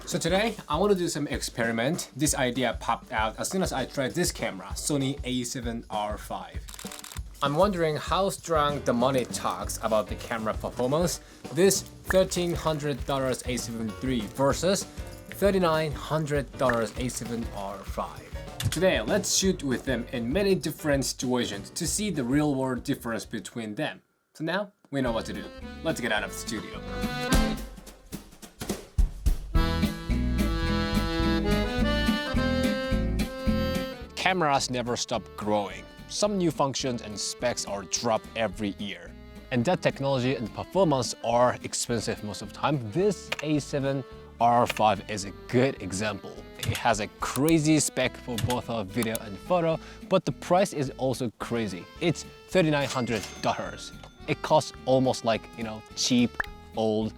So today, I want to do some experiment. This idea popped out as soon as I tried this camera, Sony A7RV. I'm wondering how strong the money talks about the camera performance. This $1,300 A7 III versus $3,900 A7RV. Today, let's shoot with them in many different situations to see the real-world difference between them. So now, we know what to do. Let's get out of the studio. Cameras never stop growing. Some new functions and specs are dropped every year. And that technology and performance are expensive most of the time. This A7R5 is a good example. It has a crazy spec for both video and photo, but the price is also crazy. It's $3,900. It costs almost like, cheap, old,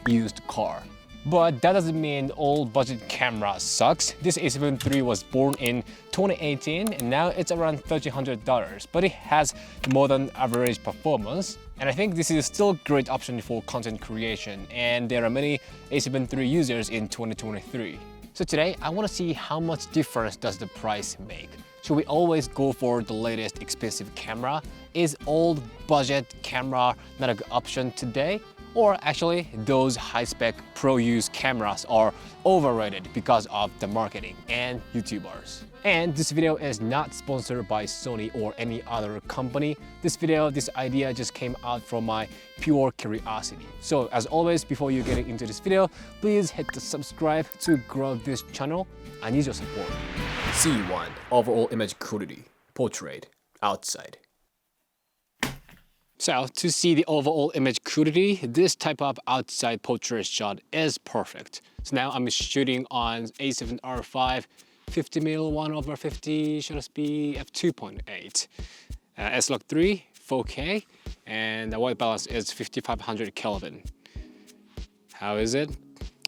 used car. But that doesn't mean all budget camera sucks. This A7 III was born in 2018 and now it's around $1,300, but it has more than average performance. And I think this is still a great option for content creation, and there are many A7 III users in 2023. So today, I want to see how much difference does the price make. Should we always go for the latest expensive camera? Is old budget camera not a good option today? Or actually, those high-spec pro-use cameras are overrated because of the marketing and YouTubers. And this video is not sponsored by Sony or any other company. This idea just came out from my pure curiosity. So as always, before you get into this video, please hit the subscribe to grow this channel. I need your support. C1, overall image quality, portrait, outside. So to see the overall image quality, this type of outside portrait shot is perfect. So now I'm shooting on A7R5, 50mm 1/50 shutter speed, F2.8. S-Log3, 4K, and the white balance is 5500 Kelvin. How is it?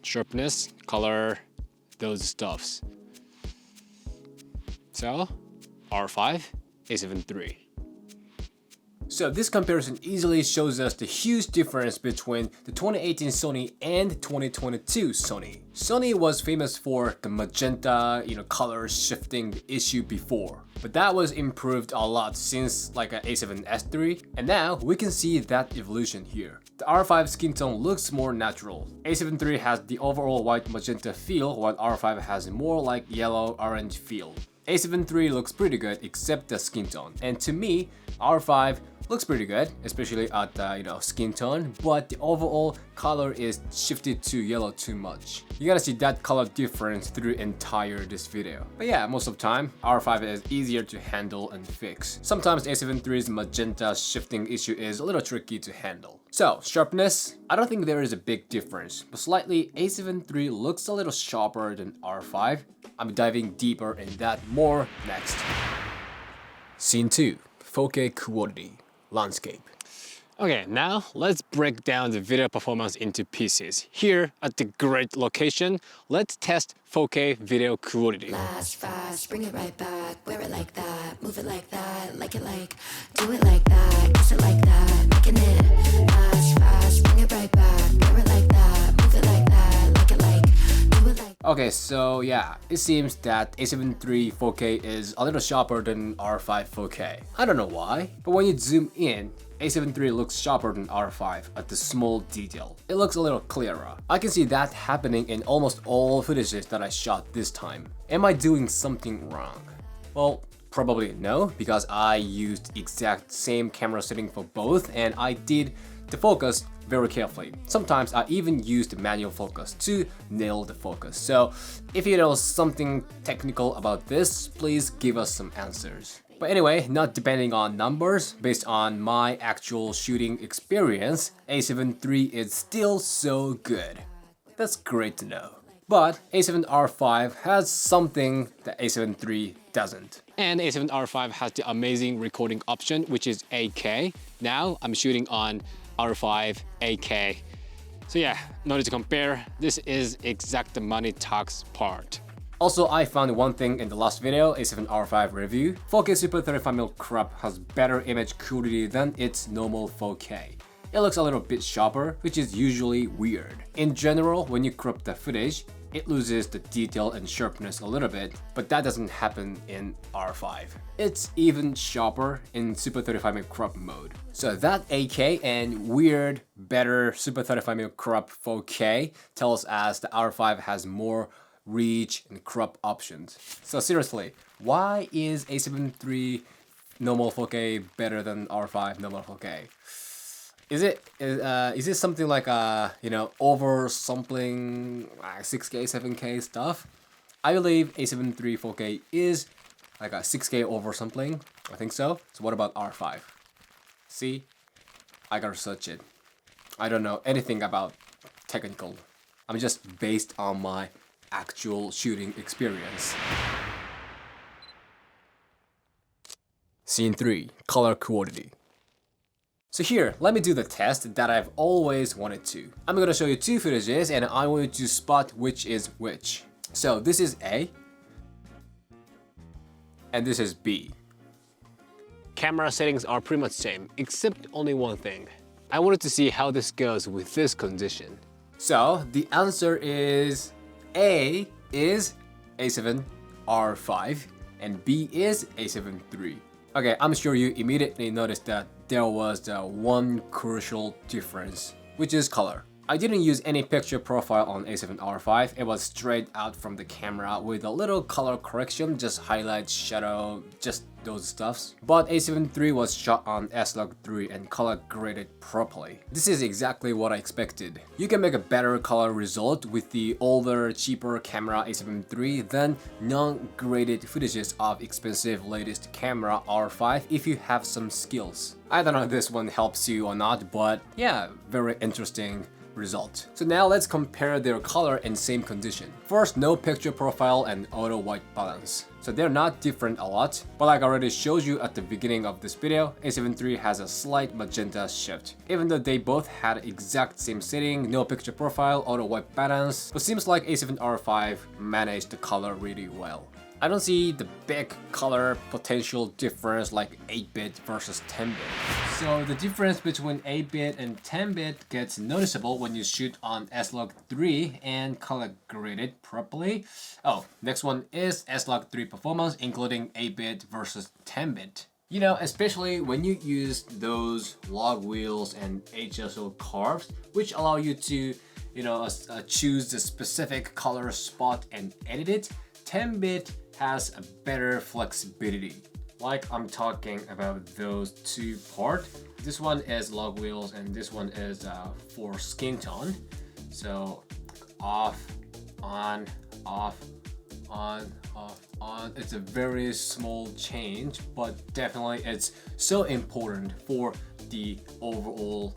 Sharpness, color, those stuffs. So, R5, A7 III. So this comparison easily shows us the huge difference between the 2018 Sony and 2022 Sony. Sony was famous for the magenta, color shifting issue before, but that was improved a lot since like an A7S III, and now we can see that evolution here. The R5 skin tone looks more natural. A7 III has the overall white magenta feel, while R5 has a more like yellow-orange feel. A7 III looks pretty good except the skin tone, and to me, R5 looks pretty good, especially at the skin tone, but the overall color is shifted to yellow too much. You gotta see that color difference through entire this video. But yeah, most of the time, R5 is easier to handle and fix. Sometimes A7 III's magenta shifting issue is a little tricky to handle. So, sharpness, I don't think there is a big difference, but slightly A7 III looks a little sharper than R5. I'm diving deeper in that more next. Scene 2, 4K quality. Landscape. Okay, now let's break down the video performance into pieces. Here at the great location, let's test 4K video quality. Last fast, bring it right back, wear it like that, move it like that, like it like, do it like that, kiss it like that, making it last fast, bring it right back, wear it like that, move it like that, like it like, do it like. Okay, so yeah, it seems that A7 III 4K is a little sharper than R5 4K. I don't know why, but when you zoom in, A7 III looks sharper than R5 at the small detail. It looks a little clearer. I can see that happening in almost all footages that I shot this time. Am I doing something wrong? Well, probably no, because I used exact same camera setting for both and I did the focus very carefully. Sometimes I even used manual focus to nail the focus. So if you know something technical about this, please give us some answers. But anyway, not depending on numbers, based on my actual shooting experience, A7 III is still so good. That's great to know. But A7R5 has something that A7 III doesn't. And A7R5 has the amazing recording option, which is 8K. Now I'm shooting on R5 8K. So yeah, no need to compare. This is exact the money talks part. Also, I found one thing in the last video, A7R5 review. 4K Super 35mm crop has better image quality than its normal 4K. It looks a little bit sharper, which is usually weird. In general, when you crop the footage, it loses the detail and sharpness a little bit, but that doesn't happen in R5. It's even sharper in Super 35mm crop mode. So that 8K and weird, better Super 35mm crop 4K tells us the R5 has more reach and crop options. So seriously, why is A7 III normal 4K better than R5 normal 4K? Is it something like over sampling 6K 7K stuff? I believe A7 III 4K is like a 6K over sampling. I think so. So what about R5? See, I gotta search it. I don't know anything about technical. I'm just based on my actual shooting experience. Scene 3, color quality. So here, let me do the test that I've always wanted to. I'm gonna show you two footages and I want you to spot which is which. So this is A, and this is B. Camera settings are pretty much the same, except only one thing. I wanted to see how this goes with this condition. So the answer is A is A7R5 and B is A7 III. Okay, I'm sure you immediately noticed that there was the one crucial difference, which is color. I didn't use any picture profile on A7R5, it was straight out from the camera with a little color correction, just highlight, shadow, just those stuffs. But A7 III was shot on S-Log3 and color graded properly. This is exactly what I expected. You can make a better color result with the older, cheaper camera A7 III than non-graded footages of expensive latest camera R5 if you have some skills. I don't know if this one helps you or not, but yeah, very interesting result. So now let's compare their color in same condition. First, no picture profile and auto white balance. So they're not different a lot, but like I already showed you at the beginning of this video, A7 III has a slight magenta shift. Even though they both had exact same setting, no picture profile, auto white balance, but seems like A7R5 managed the color really well. I don't see the big color potential difference like 8-bit versus 10-bit. So the difference between 8-bit and 10-bit gets noticeable when you shoot on S-Log3 and color graded properly. Oh, next one is S-Log3 performance including 8-bit versus 10-bit. You know, especially when you use those log wheels and HSO curves, which allow you to, choose the specific color spot and edit it, 10-bit has a better flexibility. Like I'm talking about those two parts. This one is log wheels and this one is for skin tone. So off, on, off, on, off, on. It's a very small change, but definitely it's so important for the overall,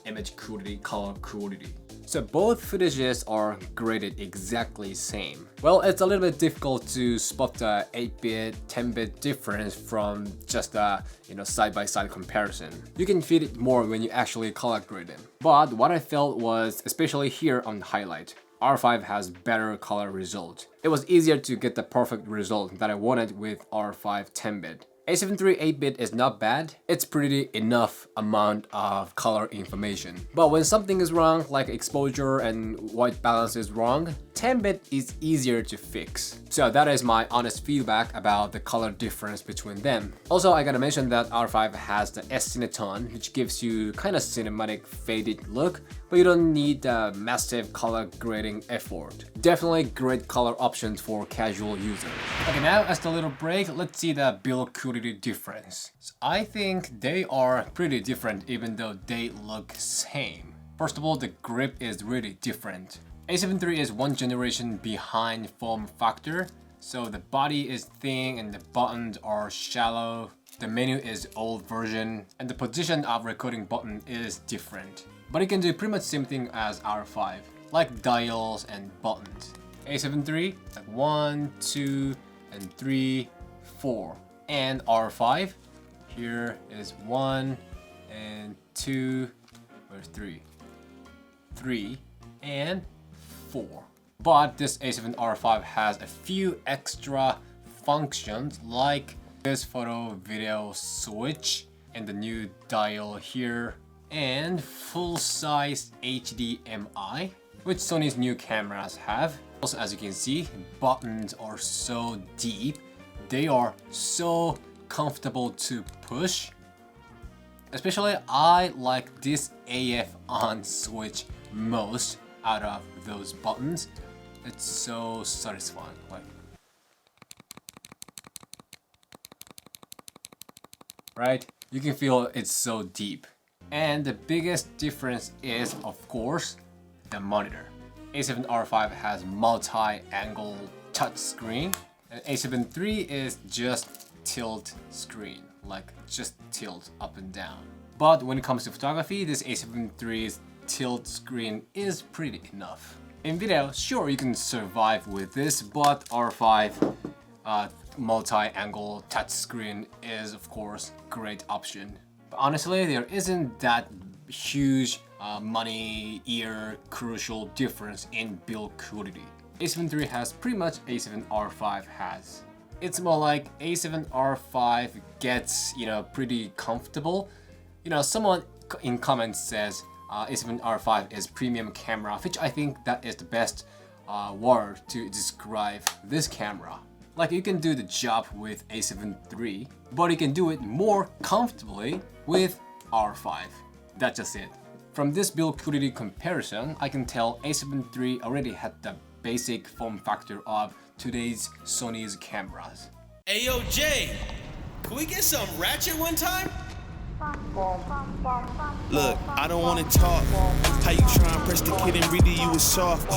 image quality, color quality. So both footages are graded exactly same. Well, it's a little bit difficult to spot the 8-bit, 10-bit difference from just a side-by-side comparison. You can feel it more when you actually color grade them. But what I felt was, especially here on highlight, R5 has better color result. It was easier to get the perfect result that I wanted with R5 10-bit. A7 III 8-bit is not bad, it's pretty enough amount of color information. But when something is wrong, like exposure and white balance is wrong, 10-bit is easier to fix. So that is my honest feedback about the color difference between them. Also, I gotta mention that R5 has the S-Cineton, which gives you kind of cinematic faded look, but you don't need the massive color grading effort. Definitely great color options for casual users. Okay, now as the little break, let's see the build quality difference. So I think they are pretty different even though they look same. First of all, the grip is really different. A7 III is one generation behind form factor, so the body is thin and the buttons are shallow. The menu is old version and the position of recording button is different. But it can do pretty much same thing as R5, like dials and buttons. A7 III, like 1, 2, and 3, 4. And R5, here is 1 and 2, or 3. 3 and 4. But this A7R5 has a few extra functions like this photo video switch and the new dial here and full-size HDMI. which Sony's new cameras have. Also, as you can see, buttons are so deep. They are so comfortable to push. Especially, I like this AF on switch most out of those buttons. It's so satisfying. Right? You can feel it's so deep. And the biggest difference is, of course, the monitor. A7R5 has multi-angle touchscreen, and A7 III is just tilt screen, like just tilt up and down. But when it comes to photography, this A7 III's tilt screen is pretty enough. In video, sure, you can survive with this, but R5 multi-angle touchscreen is, of course, great option. But honestly, there isn't that huge money ear crucial difference in build quality. A7 III has pretty much A7R5 has. It's more like A7R5 gets, pretty comfortable. Someone in comments says A7R5 is premium camera, which I think that is the best word to describe this camera. Like, you can do the job with A7 III, but you can do it more comfortably with R5. That's just it. From this build quality comparison, I can tell A7 III already had the basic form factor of today's Sony's cameras. Hey yo, Jay, can we get some ratchet one time? Look, I don't wanna talk. How you try and press the kid and really you was soft.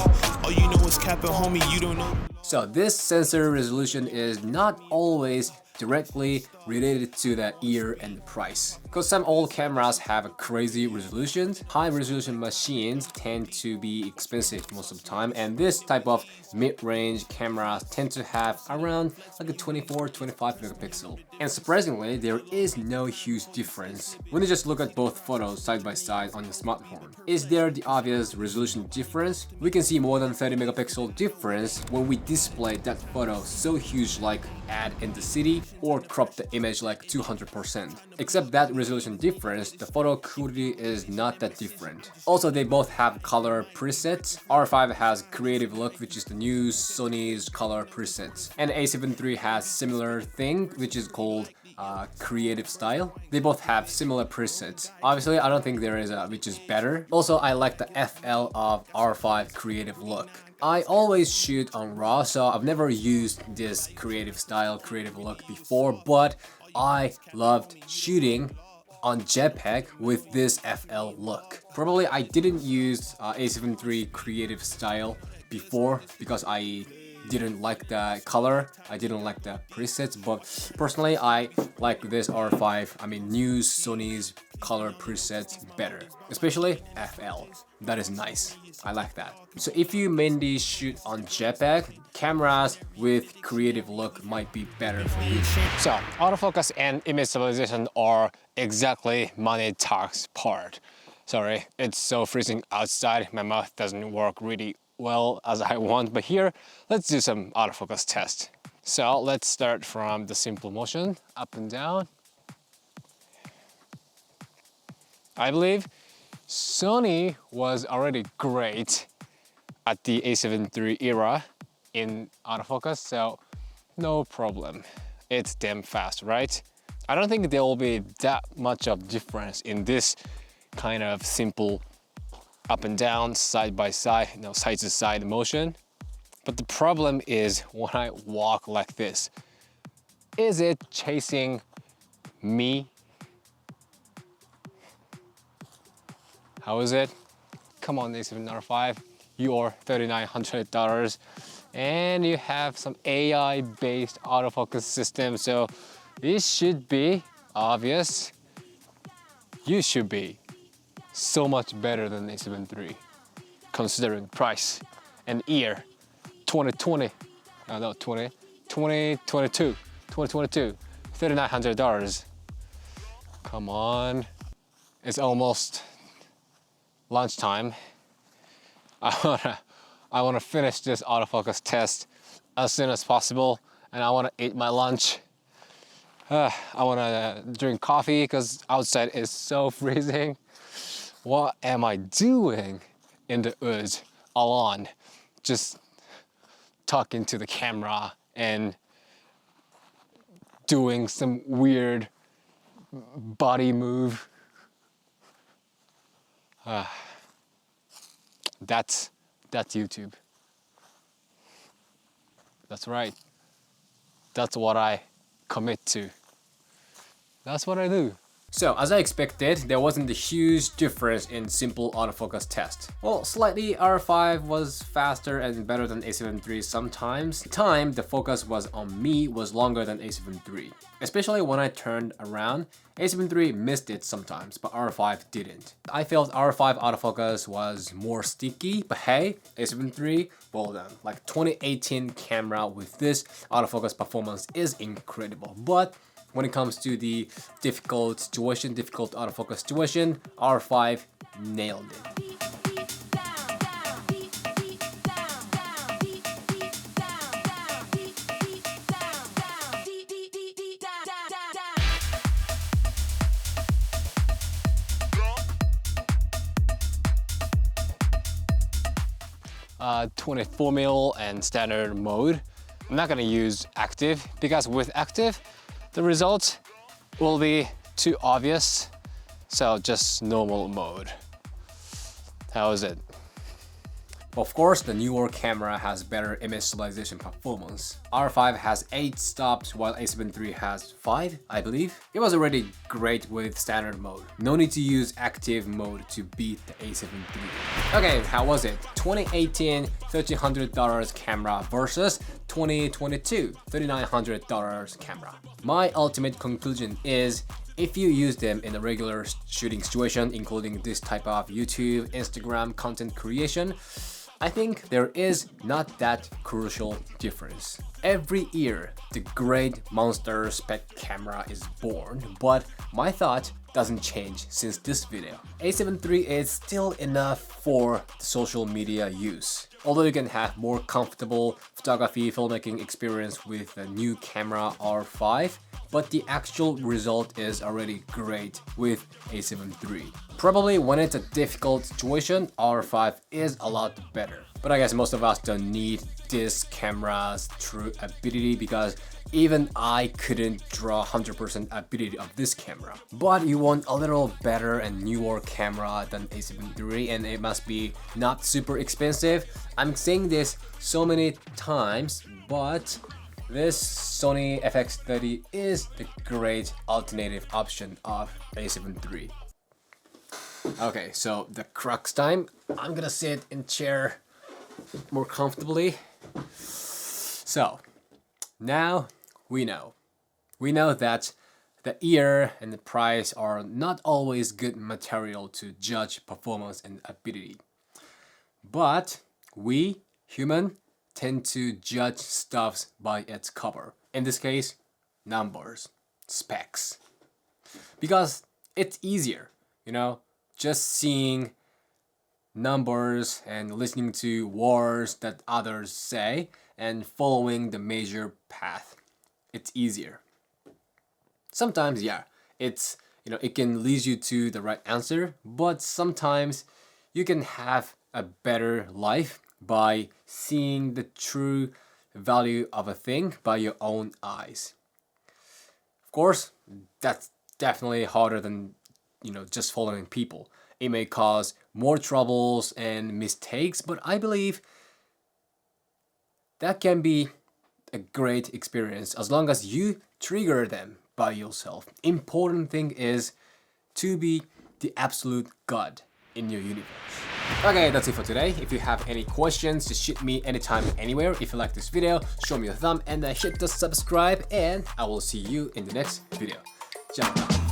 Oh, you know what's capping, homie, you don't know. So this sensor resolution is not always directly related to the ear and the price. Because some old cameras have crazy resolutions, high resolution machines tend to be expensive most of the time, and this type of mid-range cameras tend to have around like a 24-25 megapixel. And surprisingly, there is no huge difference when you just look at both photos side by side on your smartphone. Is there the obvious resolution difference? We can see more than 30 megapixel difference when we display that photo so huge, like ad in the city or crop the image like 200%. Except that resolution difference, the photo quality is not that different. Also, they both have color presets. R5 has creative look, which is the new Sony's color presets, and A7 III has similar thing, which is called creative style. They both have similar presets. Obviously, I don't think there is a which is better. Also, I like the FL of R5 creative look. I always shoot on RAW, so I've never used this creative style, creative look before, but I loved shooting on JPEG with this FL look. Probably I didn't use A7 III creative style before because I didn't like the color, I didn't like the presets, but personally I like this new Sony's color presets better, especially FL. That is nice. I like that. So if you mainly shoot on JPEG, cameras with creative look might be better for you. So autofocus and image stabilization are exactly money talks part. Sorry, it's so freezing outside, my mouth doesn't work really well as I want, but here, let's do some autofocus test. So let's start from the simple motion, up and down. I believe Sony was already great at the A7 III era in autofocus, so no problem. It's damn fast, right? I don't think there will be that much of difference in this kind of simple up and down, side by side, side to side motion. But the problem is when I walk like this, is it chasing me? How is it? Come on, A7R5, you're $3,900 and you have some AI-based autofocus system, so it should be obvious. You should be so much better than A7 III, considering price and year 2022, $3,900. Come on, it's almost lunchtime. I wanna finish this autofocus test as soon as possible, and I wanna eat my lunch. I wanna drink coffee because outside is so freezing. What am I doing in the woods alone, just talking to the camera and doing some weird body move. That's YouTube. That's right. That's what I commit to. That's what I do. So, as I expected, there wasn't a huge difference in simple autofocus test. Well, slightly R5 was faster and better than A7 III sometimes. The time the focus was on me was longer than A7 III. Especially when I turned around, A7 III missed it sometimes, but R5 didn't. I felt R5 autofocus was more sticky, but hey, A7 III, well done. Like 2018 camera with this autofocus performance is incredible, but when it comes to the difficult autofocus situation, R5 nailed it. Uh, 24mm and standard mode. I'm not gonna use active because with active, the results will be too obvious, so just normal mode. How is it? Of course, the newer camera has better image stabilization performance. R5 has 8 stops while A7 III has 5, I believe. It was already great with standard mode. No need to use active mode to beat the A7 III. Okay, how was it? 2018 $1,300 camera versus 2022 $3,900 camera. My ultimate conclusion is if you use them in a regular shooting situation, including this type of YouTube, Instagram content creation, I think there is not that crucial difference. Every year, the great monster spec camera is born, but my thought doesn't change since this video. A7 III is still enough for social media use. Although you can have more comfortable photography filmmaking experience with the new camera R5, but the actual result is already great with A7 III. Probably when it's a difficult situation, R5 is a lot better. But I guess most of us don't need this camera's true ability because even I couldn't draw 100% ability of this camera. But you want a little better and newer camera than A7 III, and it must be not super expensive. I'm saying this so many times, but this Sony FX30 is the great alternative option of A7 III. Okay, so the crux time. I'm gonna sit in chair more comfortably. So now we know that the year and the price are not always good material to judge performance and ability. But we, human, tend to judge stuff by its cover. In this case, numbers, specs. Because it's easier, you know, just seeing numbers and listening to words that others say and following the major path. It's easier. Sometimes, yeah, it can lead you to the right answer, but sometimes you can have a better life by seeing the true value of a thing by your own eyes. Of course, that's definitely harder than, just following people. It may cause more troubles and mistakes, but I believe that can be a great experience as long as you trigger them by yourself. Important thing is to be the absolute God in your universe. Okay, that's it for today. If you have any questions, just shoot me anytime, anywhere. If you like this video, show me a thumb and hit the subscribe, and I will see you in the next video. Ciao.